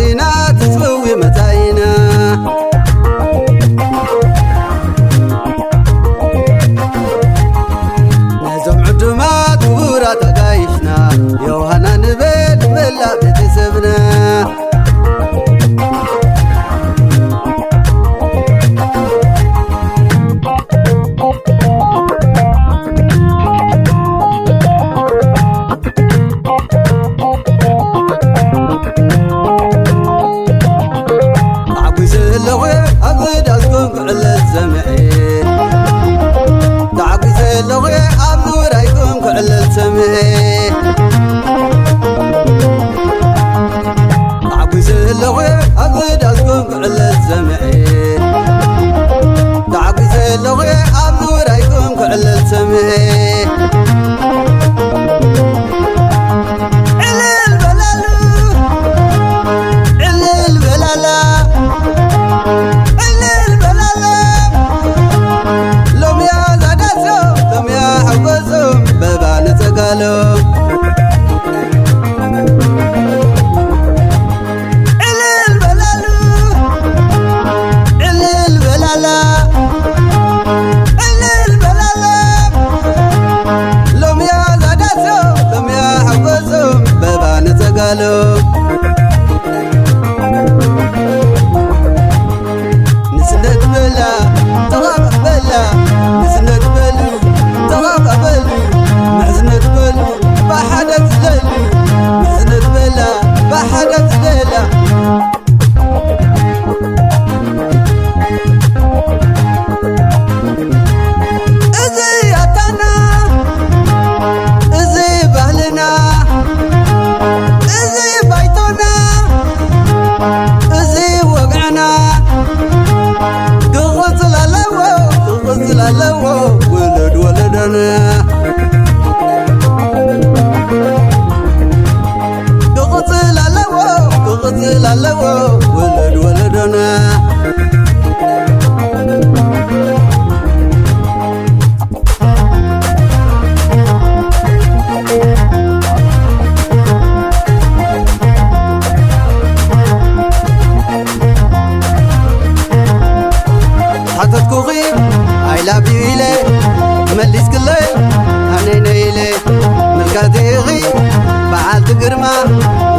عزينا تسوي متاينا نزم عدمات ورات قايشنا يوهنا نبل بلا بتسبنا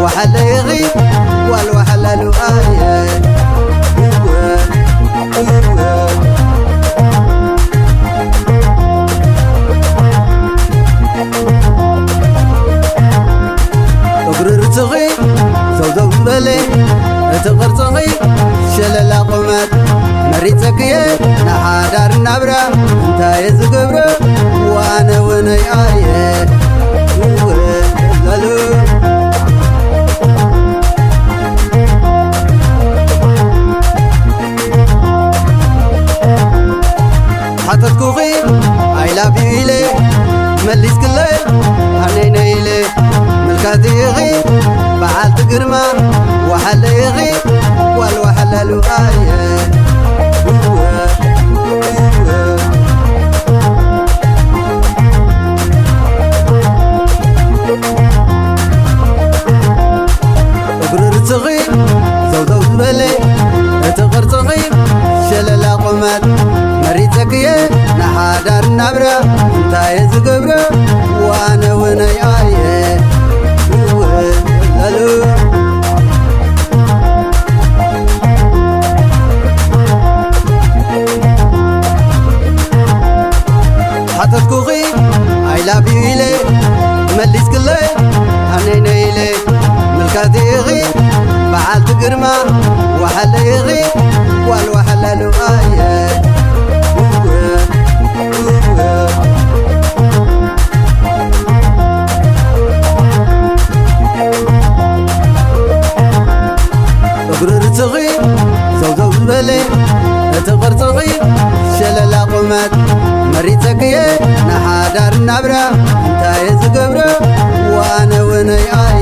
وحليغي والوحلل آيه أقرر تغي سودو بلي أتغر تغي شلل قمت مريتك يا نحادر نبرة انت يزقبرة وانا وني آيه حطت كوغي I love you إلي مليس كلي هنينا إلي ملكاتي يغي بعال تقرما وحل يغي والوحلل آيه أقرر تغي زودو بلي أتغر تغي شلل قمت مريتك يا نحادر نبرة انت يزقبرة وانا وني آيه لالو حطت كوغي I love you إلي مليس كلي هنينا إلي ملكاتي يغي بعال تقرما وحل يغي والوحلل آيه أقرر تغي زودو بلي أتغر تغي شلل قمت مريتك يا نحادر نبرة انت يزقبرة وانا وني آيه